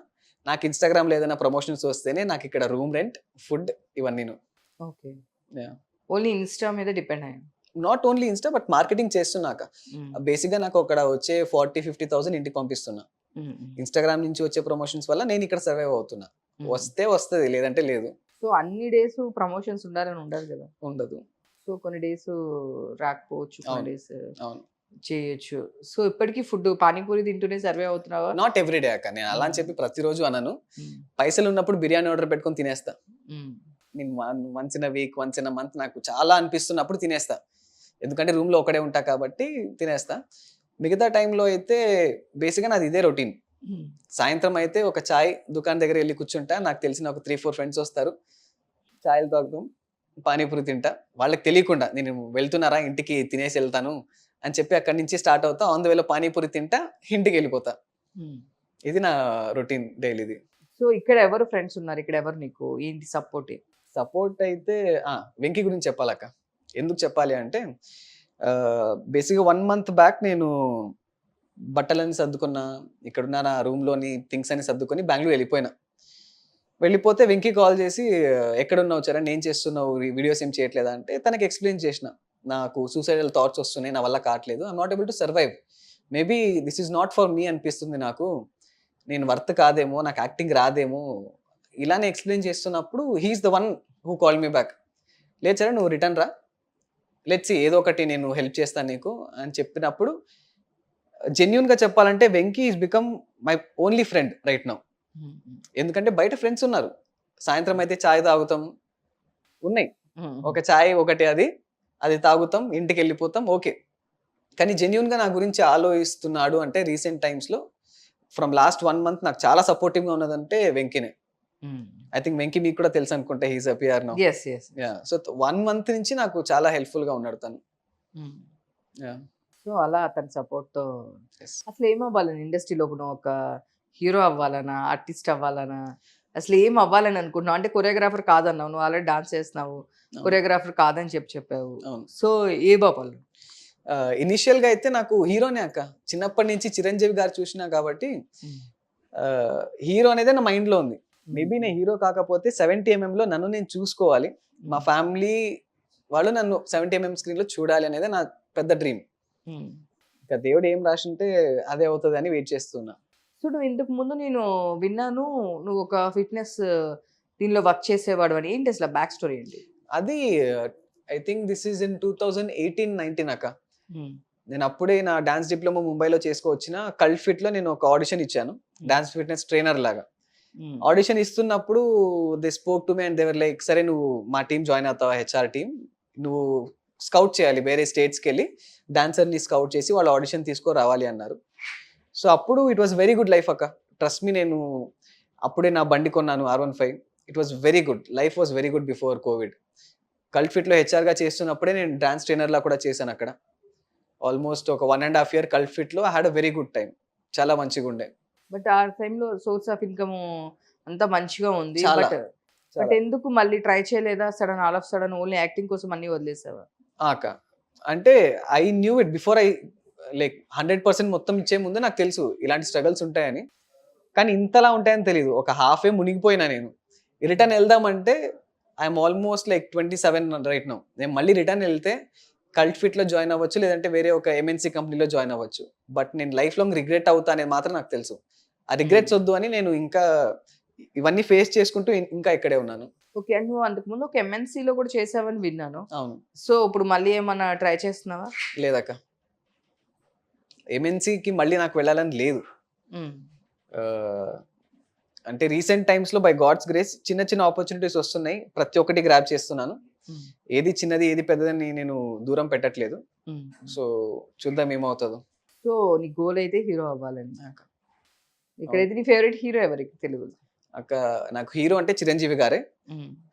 S2: నాకు ఇన్‌స్టాగ్రామ్‌లో ఏదైనా ప్రమోషన్స్ వస్తేనే నాకిక్కడ రూమ్ రెంట్, ఫుడ్ ఇవన్నీను.
S1: ఓకే.
S2: యాహ్!
S1: ఓన్లీ ఇన్‌స్టా మీద డిపెండ్ అయ్యావు.
S2: Not only insta but marketing చేస్తున్నాక.
S1: హ్మ్.
S2: బేసిక్‌గా నాకు అక్కడ వచ్చే 40,000-50,000 ఇంటికి పంపిస్తున్నా.
S1: హ్మ్. హ్మ్.
S2: ఇన్‌స్టాగ్రామ్ నుంచి వచ్చే ప్రమోషన్స్ వల్ల నేను ఇక్కడ సర్వైవ్ అవుతున్నా.
S1: హ్మ్.
S2: వస్తే వస్తది లేదంటే లేదు.
S1: సో, అన్ని డేసు ప్రమోషన్స్ ఉండాలని ఉండదు గదా!
S2: ఉండదు.
S1: సో, కొన్ని డేసు రాకపోవచ్చు. కొన్ని
S2: అవును.
S1: డేస్
S2: అవును.
S1: చేయొచ్చు. సో, ఇప్పటికి ఫుడ్ పానీపూరి తింటూనే సర్వే అవుతున్నావా?
S2: నాట్ ఎవ్రీ డే అక్క. నేను అలా అని
S1: హ్మ్.
S2: చెప్పి ప్రతిరోజు అనను.
S1: హ్మ్.
S2: పైసలున్నప్పుడు బిర్యానీ ఆర్డర్ పెట్టుకొని తినేస్తా.
S1: హ్మ్.
S2: నేను once in a week, once in a month నాకు చాలా అనిపిస్తున్నప్పుడు తినేస్తా. ఎందుకంటే రూమ్‌లో ఒక్కడే ఉంటా కాబట్టి తినేస్తా. మిగతా టైంలో అయితే బేసిక్‌గా నాది ఇదే రొటీన్.
S1: హ్మ్.
S2: సాయంత్రం అయితే ఒక చాయ్ దుకాణం దగ్గర ఎళ్లి కూర్చుంటా. నాకు తెలిసిన ఒక 3, 4 ఫ్రెండ్స్ వస్తారు. చాయ్‌లు తాగుతాం. పానీపూరి తింటా. వాళ్ళకి తెలియకుండా నేను వెళ్తున్నారా ఇంటికి తినేసి ఎళ్తాను అని చెప్పి అక్కడి నుంచి స్టార్ట్ అవుతా. ఆన్ ది వేలో పానీపూరి తింటా. ఇంటికెళ్ళిపోతా.
S1: హ్మ్.
S2: ఇది నా రొటీన్ డైలీది.
S1: సో, ఇక్కడ ఎవరు ఫ్రెండ్స్ ఉన్నారు? ఇక్కడ ఎవరు నీకు ఏంటి సపోర్ట్?
S2: సపోర్ట్ అయితే ఆ! వెంకీ గురించి చెప్పాలక్క. ఎందుకు చెప్పాలి అంటే బేసిక్‌గా 1 మంత్ బ్యాక్ నేను బట్టలన్నీ సర్దుకున్నా. ఇక్కడున్న నా రూమ్‌లోని థింగ్స్ అన్ని సర్దుకొని బెంగుళూరు వెళ్ళిపోయినా. వెళ్ళిపోతే వెంకీ కాల్ చేసి "ఎక్కడున్నావు చరణ్? ఏం చేస్తున్నావు? వీడియోస్ ఏం చేయట్లేదా?" అంటే తనకి ఎక్స్‌ప్లెయిన్ చేసిన. నాకు సూసైడల్ థాట్స్ వస్తున్నాయి. నా వల్ల కాట్లేదు. I am not able to survive. Maybe this is not for me అనిపిస్తుంది నాకు. నేను వర్త్ కాదేమో, నాకు యాక్టింగ్ రాదేమో, ఇలానే ఎక్స్‌ప్లెయిన్ చేస్తున్నప్పుడు he is the one who called me back. లేదు చరణ్ నువ్వు రిటర్న్ రా. లెట్స్ ఏదో ఒకటి నేను హెల్ప్ చేస్తాను నీకు అని చెప్పినప్పుడు జెన్యున్ గా చెప్పాలంటే Venky is become my only friend right now. ఎందుకంటే బయట ఫ్రెండ్స్ ఉన్నారు, సాయంత్రం అయితే చాయ్ తాగుతాం, ఉన్నాయి ఒక చాయ్ ఒకటి అది తాగుతాం, ఇంటికి వెళ్ళిపోతాం, ఓకే. కానీ జెన్యున్ గా నా గురించి ఆలోచిస్తున్నాడు అంటే రీసెంట్ టైమ్స్ లో ఫ్రమ్ లాస్ట్ 1 month నాకు చాలా సపోర్టివ్ గా ఉన్నదంటే వెంకీనే. ఐ థింక్ వెంకీ మీకు కూడా తెలుసు అనుకుంటే, he's appear now.
S1: Yes yes.
S2: So 1 month నుంచి నాకు చాలా హెల్ప్ఫుల్ గా ఉన్నాడు తను.
S1: సో అలా అతని సపోర్ట్ తో
S2: Yes.
S1: అసలు ఏం అవ్వాలని ఇండస్ట్రీలో నువ్వు ఒక హీరో అవ్వాలనా, ఆర్టిస్ట్ అవ్వాలనా, అసలు ఏం అవ్వాలని అనుకుంటున్నావు? అంటే కొరియోగ్రాఫర్ కాదన్నావు, నువ్వు ఆల్రెడీ డాన్స్ చేస్తున్నావు, కొరియోగ్రాఫర్ కాదని చెప్పావు.
S2: అవును.
S1: సో ఏ బాబాలు?
S2: ఇనిషియల్ గా అయితే నాకు హీరోనే అక్క. చిన్నప్పటి నుంచి చిరంజీవి గారు చూసినా కాబట్టి హీరో అనేది నా మైండ్ లో ఉంది. మేబీ నేను హీరో కాకపోతే 70mm లో నన్ను నేను చూసుకోవాలి, మా ఫ్యామిలీ వాళ్ళు నన్ను 70mm స్క్రీన్ లో చూడాలి అనేది నా పెద్ద డ్రీమ్. ఇంకా దేవుడు ఏం రాసింటే అదే అవుతుంది అని వెయిట్ చేస్తున్నా.
S1: సో నువ్వు ఇంతకు ముందు నేను విన్నాను, నువ్వు ఒక ఫిట్నెస్ దీనిలో వర్క్ చేసేవాడు అని. ఏంటి అసలు బ్యాక్ స్టోరీ ఏంటి?
S2: అది I think this is in 2018-19 అక్క. నేను అప్పుడే నా డాన్స్ డిప్లొమా ముంబైలో చేసుకోవచ్చిన కల్ట్ ఫిట్ లో నేను ఒక ఆడిషన్ ఇచ్చాను, డాన్స్ ఫిట్నెస్ ట్రైనర్ లాగా. ఆడిషన్ ఇస్తున్నప్పుడు they spoke to me and they were like, సరే నువ్వు మా టీం జాయిన్ అవుతావా, హెచ్ఆర్ టీం, నువ్వు స్కౌట్ చేయాలి, వేరే స్టేట్స్కి వెళ్ళి డాన్సర్ని స్కౌట్ చేసి వాళ్ళు ఆడిషన్ తీసుకో రావాలి అన్నారు. సో అప్పుడు it was very good life అక్క, ట్రస్ట్ మీ. నేను అప్పుడే నా బండి కొన్నాను R15. It was very good, life was very good before covid. Cult ఫిట్లో హెచ్ఆర్గా చేస్తున్నప్పుడే నేను డాన్స్ ట్రైనర్లా కూడా చేశాను అక్కడ. ఆల్మోస్ట్ ఒక 1.5 year కల్ట్ ఫిట్లో I had a very good time, చాలా మంచిగా ఉండే.
S1: బట్ ఆ టైంలో సోర్స్ ఆఫ్ ఇన్కమ్ అంతా మంచిగా ఉంది,
S2: చాలా,
S1: బట్ ఎందుకు మళ్ళీ ట్రై చేయలేదా? Sudden all of sudden only acting కోసం అన్ని వదిలేసావా?
S2: అక్క అంటే I knew it before I like 100% మొత్తం ఇచ్చే ముందు నాకు తెలుసు ఇలాంటి స్ట్రగల్స్ ఉంటాయని. కానీ ఇంతలా ఉంటాయని తెలియదు. ఒక హాఫే మునిగిపోయినా నేను. రిటర్న్ వెళ్దామంటే I'm almost like 27 right now. నేను మళ్ళీ రిటర్న్ వెళ్తే కల్ట్ ఫిట్లో జాయిన్ అవ్వచ్చు, లేదంటే వేరే ఒక ఎంఎన్సీ కంపెనీలో జాయిన్ అవ్వచ్చు. బట్ నేను లైఫ్ లాంగ్ రిగ్రెట్ అవుతా అనేది మాత్రం నాకు తెలుసు. ఆ రిగ్రెట్స్ వద్దు అని నేను ఇంకా ఇవన్నీ ఫేస్ చేసుకుంటూ ఇంకా ఇక్కడే ఉన్నాను.
S1: ఓకే. అండ్ నువ్వు అంతకు ముందు ఒక ఎంఎన్సీలో కూడా చేసావని విన్నాను.
S2: అవును.
S1: సో ఇప్పుడు మళ్ళీ ఏమన్నా ట్రై చేస్తున్నావా?
S2: లేదక్క, ఎంఎన్సీకి మళ్ళీ నాకు వెళ్ళాలని లేదు. అంటే రీసెంట్ టైమ్స్ లో బై గాడ్స్ గ్రేస్ చిన్న చిన్న ఆపర్చునిటీస్ వస్తున్నాయి, ప్రతి ఒక్కటి గ్రాబ్ చేస్తున్నాను. ఏది చిన్నది ఏది పెద్దదని నేను దూరం పెట్టట్లేదు. సో చూద్దాం ఏమవుతుందో.
S1: సో నీ గోల్ అయితే హీరో అవ్వాలని. ఇక్కడైతే నీ ఫేవరెట్ హీరో ఎవరికి తెలుగులో?
S2: అక్క నాకు హీరో అంటే చిరంజీవి గారే,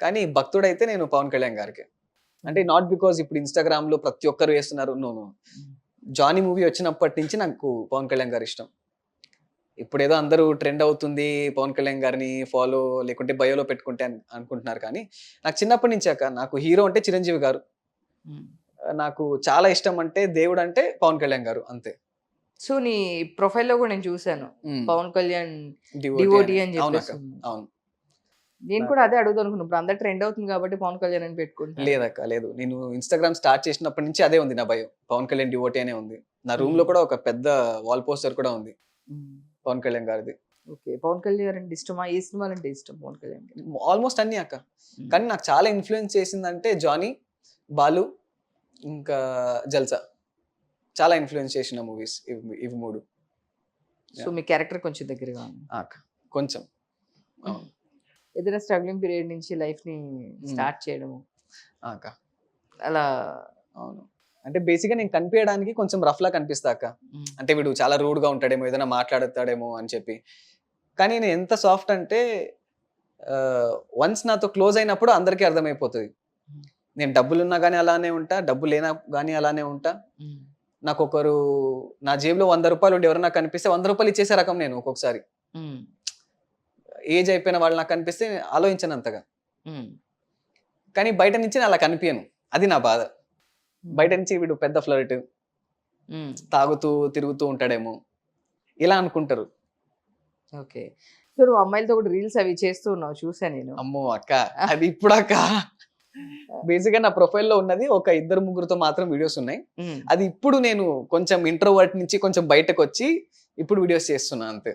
S2: కానీ భక్తుడు అయితే నేను పవన్ కళ్యాణ్ గారికి. అంటే నాట్ బికాజ్ ఇప్పుడు ఇన్స్టాగ్రామ్ లో ప్రతి ఒక్కరు వేస్తున్నారు, నో. జానీ మూవీ వచ్చినప్పటి నుంచి నాకు పవన్ కళ్యాణ్ గారు ఇష్టం. ఇప్పుడేదో అందరూ ట్రెండ్ అవుతుంది పవన్ కళ్యాణ్ గారిని ఫాలో లేకుంటే బయోలో పెట్టుకుంటే అనుకుంటున్నారు, కానీ నాకు చిన్నప్పటి నుంచి అక్క నాకు హీరో అంటే చిరంజీవి గారు, నాకు చాలా ఇష్టం అంటే దేవుడు అంటే పవన్ కళ్యాణ్ గారు, అంతే.
S1: సో నీ ప్రొఫైల్లో కూడా నేను చూసాను పవన్ కళ్యాణ్
S2: డివోటీ
S1: డివోటీ అని
S2: అవును
S1: చెప్పేసి.
S2: అవును.
S1: నేను కూడా అదే అడుగుదాం అనుకున్నాను. ఇప్పుడు అందరు ట్రెండ్ అవుతుంది కాబట్టి పవన్ కళ్యాణ్ అని పెట్టుకుంటాను.
S2: లేదక్క లేదు, నేను ఇన్స్టాగ్రామ్ స్టార్ట్ చేసినప్పటి నుంచి అదే ఉంది నా బయో, పవన్ కళ్యాణ్ డివోటీ అనే ఉంది. నా రూమ్ లో కూడా ఒక పెద్ద వాల్ పోస్టర్ కూడా ఉంది పవన్ కళ్యాణ్ గారిది.
S1: ఓకే. పవన్ కళ్యాణ్ అంటే ఇష్టమా? ఏ సినిమాలు అంటే ఇష్టం పవన్ కళ్యాణ్?
S2: ఆల్మోస్ట్ అన్ని అక్క, కానీ నాకు చాలా ఇన్ఫ్లుయెన్స్ చేసిందంటే జానీ, బాలు, ఇంకా జల్సా, చాలా ఇన్ఫ్లుయెన్స్ చేసిన మూవీస్ ఇవి మూడు.
S1: సో మీ క్యారెక్టర్ కొంచెం దగ్గరగా ఉంది
S2: అక్క కొంచెం.
S1: ఏదైనా స్ట్రగ్లింగ్ పీరియడ్ నుంచి లైఫ్ ని స్టార్ట్ చేయడము
S2: అక్క
S1: అలా?
S2: అవును. అంటే బేసిక్గా నేను కనిపించడానికి కొంచెం రఫ్ లా కనిపిస్తా అక్క. అంటే వీడు చాలా రూడ్ గా ఉంటాడేమో, ఏదైనా మాట్లాడతాడేమో అని చెప్పి. కానీ నేను ఎంత సాఫ్ట్ అంటే వన్స్ నాతో క్లోజ్ అయినప్పుడు అందరికీ అర్థమైపోతుంది. నేను డబ్బులున్నా కానీ అలానే ఉంటా, డబ్బు లేనా కానీ అలానే ఉంటా. నాకు ఒకరు నా జేబులో 100 రూపాయలు ఉండి ఎవరైనా కనిపిస్తే 100 రూపాయలు ఇచ్చేసే రకం నేను. ఒక్కొక్కసారి ఏజ్ అయిపోయిన వాళ్ళు నాకు కనిపిస్తే ఆలోచించను అంతగా, కానీ బయట నుంచి నేను అలా కనిపించను. అది నా బాధ. బయట నుంచి వీడు పెద్ద ఫ్లర్ట్, తాగుతూ తిరుగుతూ ఉంటాడేమో ఇలా అనుకుంటారు.
S1: ఓకే. సో నువ్వు అమ్మాయిలతో కూడా రీల్స్ అవి చేస్తూ ఉన్నావు, చూసా నేను.
S2: అమ్మో అక్క, అది ఇప్పుడు అక్క బేసిక్ గా నా ప్రొఫైల్లో ఉన్నది ఒక 2-3 మాత్రం వీడియోస్ ఉన్నాయి. అది ఇప్పుడు నేను కొంచెం ఇంట్రోవర్ట్ నుంచి కొంచెం బయటకు వచ్చి ఇప్పుడు వీడియోస్ చేస్తున్నా, అంతే.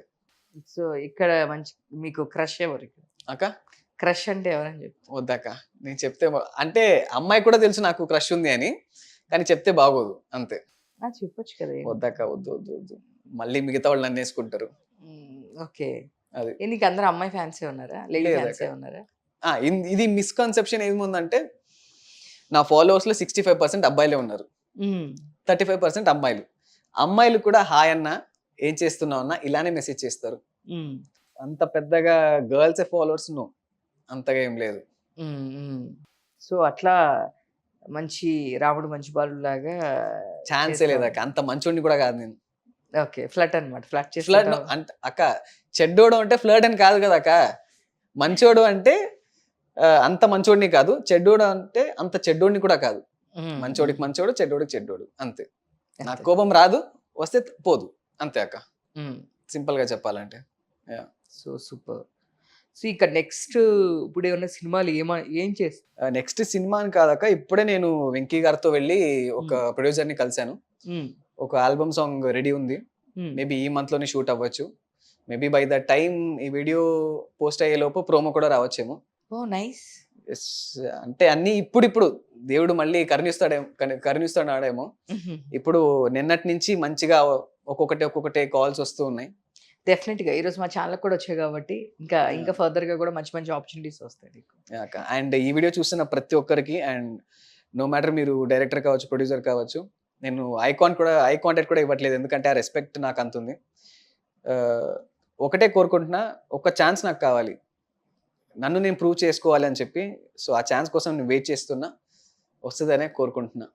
S1: సో ఇక్కడ మంచి మీకు క్రష్ ఎవరు
S2: అక్క?
S1: క్రష్ అంటే ఎవరని చెప్పి?
S2: వద్దక్క, నేను చెప్తే అంటే అమ్మాయి కూడా తెలుసు నాకు క్రష్ ఉంది అని. కానీ చెప్తే బాగోదు అంతే.
S1: చెప్పొచ్చు కదా
S2: వద్దక్క వద్దు వద్దు వద్దు, మళ్ళీ మిగతా వాళ్ళు నన్ను వేసుకుంటారు.
S1: ఓకే.
S2: అది
S1: నీకు అందరు అమ్మాయి ఫ్యాన్సే ఉన్నారా, లేడీ
S2: లేదక్క.
S1: ఫ్యాన్సే ఉన్నారా?
S2: ఇది మిస్కన్సెప్షన్ ఏముందంటే నా ఫాలోవర్స్ లో 65% అబ్బాయిలే ఉన్నారు, 35% అమ్మాయిలు. అమ్మాయిలు కూడా హాయ్ అన్న, ఏం చేస్తున్నావు అన్న, ఇలానే మెసేజ్ చేస్తారు. అంత పెద్దగా గర్ల్స్ ఫాలోవర్స్ నో, అంతగా ఏం లేదు.
S1: సో అట్లా మంచి రాముడు మంచి బాలుడు లాగా
S2: ఛాన్సే లేదక్క, అంత మంచోడిని కూడా కాదు నేను.
S1: ఓకే, ఫ్లట్ అనమాట. ఫ్లట్
S2: ఫ్లర్ట్
S1: చేస్తాడు.
S2: అంటే అక్క, చెడ్డోడు అంటే ఫ్లర్ట్ అని కాదు కదా అక్క. మంచోడు అంటే అంత మంచోడిని కాదు, చెడ్డోడు అంటే అంత చెడ్డోడిని కూడా కాదు. మంచోడికి మంచోడు, చెడ్డోడికి చెడ్డోడు అంతే. నాకు కోపం రాదు, వస్తే పోదు, అంతే అక్క. సింపుల్ గా చెప్పాలంటే.
S1: So super. సో ఇక్కడ నెక్స్ట్ ఇప్పుడు ఏమన్నా సినిమాలు ఏం చేస్తా?
S2: నెక్స్ట్ సినిమా అని కాదక్క, ఇప్పుడే నేను వెంకీ గారితో వెళ్ళి ఒక ప్రొడ్యూసర్ ని కలిశాను. ఒక ఆల్బమ్ సాంగ్ రెడీ ఉంది, మేబీ ఈ మంత్ లోనే షూట్ అవ్వచ్చు. మేబీ బై ద టైం ఈ వీడియో పోస్ట్ అయ్యే లోపు ప్రోమో కూడా రావచ్చేమో.
S1: ఓ నైస్.
S2: అంటే అన్ని ఇప్పుడు దేవుడు మళ్ళీ కరుణిస్తాడేమో. ఇప్పుడు నిన్నటి నుంచి మంచిగా ఒక్కొక్కటే కాల్స్ వస్తూ ఉన్నాయి.
S1: డెఫినెట్ గా ఈరోజు మా ఛానల్ కూడా వచ్చాయి కాబట్టి ఇంకా ఫర్దర్ గా కూడా మంచి మంచి ఆపర్చునిటీస్ వస్తాయి నీకు.
S2: అండ్ ఈ వీడియో చూస్తున్న ప్రతి ఒక్కరికి, అండ్ నో మ్యాటర్ మీరు డైరెక్టర్ కావచ్చు, ప్రొడ్యూసర్ కావచ్చు, నేను ఐ కాంటాక్ట్ కూడా ఇవ్వట్లేదు, ఎందుకంటే ఆ రెస్పెక్ట్ నాకు అంత ఉంది. ఒకటే కోరుకుంటున్నా, ఒక ఛాన్స్ నాకు కావాలి, నన్ను నేను ప్రూవ్ చేసుకోవాలి అని చెప్పి. సో ఆ ఛాన్స్ కోసం నేను వెయిట్ చేస్తున్నా, వస్తుందనే కోరుకుంటున్నా.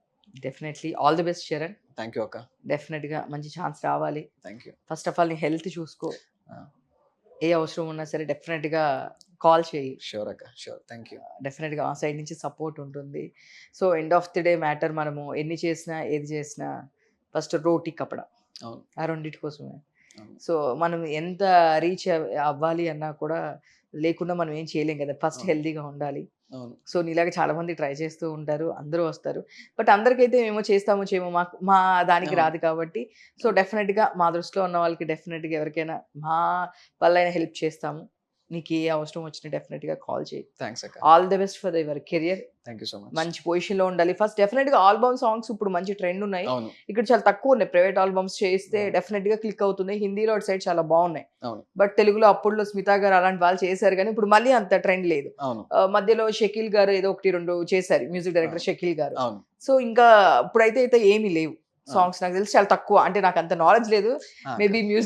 S1: Definitely all the best Charan.
S2: Thank you అక్క.
S1: డెఫినెట్ గా మంచి ఛాన్స్ రావాలి.
S2: Thank you.
S1: First of all నీ హెల్త్ చూసుకో, ఏ అవసరం ఉన్నా సరే డెఫినెట్ గా కాల్ చేయి.
S2: షూర్ అక్క, షూర్. Thank you.
S1: డెఫినెట్ గా ఆ సైడ్ నుంచి సపోర్ట్ ఉంటుంది. So end of the day matter, మనము ఎన్ని చేసినా ఏది చేసినా ఫస్ట్ రోటీ కపడ,
S2: అవును,
S1: ఆ రెండింటి కోసమే.
S2: అవును.
S1: సో మనం ఎంత రీచ్ అవ్వాలి అన్నా కూడా లేకుండా మనం ఏం చేయలేం కదా. ఫస్ట్
S2: అవును.
S1: హెల్దీగా ఉండాలి.
S2: అవును.
S1: సో నీలాగా చాలా మంది ట్రై చేస్తూ ఉంటారు, అందరూ వస్తారు. బట్ అందరికైతే మేము చేస్తామో చేయమో, మా దానికి
S2: అవును.
S1: రాదు కాబట్టి. సో డెఫినెట్గా మా దృష్టిలో ఉన్న వాళ్ళకి డెఫినెట్గా ఎవరికైనా మా వల్ల హెల్ప్ చేస్తాము. నీకు ఏ అవసరం వచ్చినా డెఫినెట్గా కాల్ చేయి.
S2: థ్యాంక్స్ అక్క.
S1: All the best for your career.
S2: Thank you so much.
S1: మంచి పొజిషన్లో ఉండాలి. ఫస్ట్ డెఫినెట్గా ఆల్బమ్ సాంగ్స్ ఇప్పుడు మంచి ట్రెండ్ ఉన్నాయి.
S2: అవును,
S1: ఇక్కడ చాలా తక్కువ ఉన్నాయి. ప్రైవేట్ ఆల్బమ్స్ చేస్తే
S2: అవును.
S1: డెఫినెట్గా క్లిక్ అవుతుంది. హిందీలో అటు సైడ్ చాలా బాగున్నాయి.
S2: అవును.
S1: బట్ తెలుగులో అప్పుడులో స్మితా గారు అలాంటి వాళ్ళు చేశారు, కానీ ఇప్పుడు మళ్ళీ అంత ట్రెండ్ లేదు.
S2: అవును.
S1: మధ్యలో షకీల్ గారు ఏదో 1-2 చేశారు, మ్యూజిక్ డైరెక్టర్ షకీల్ గారు.
S2: అవును.
S1: సో ఇంకా ఇప్పుడైతే ఏమీ లేవు సాంగ్స్. నాకు తెలిసి చాలా తక్కువ, అంటే నాకు అంత నాలెడ్జ్ లేదు. Maybe music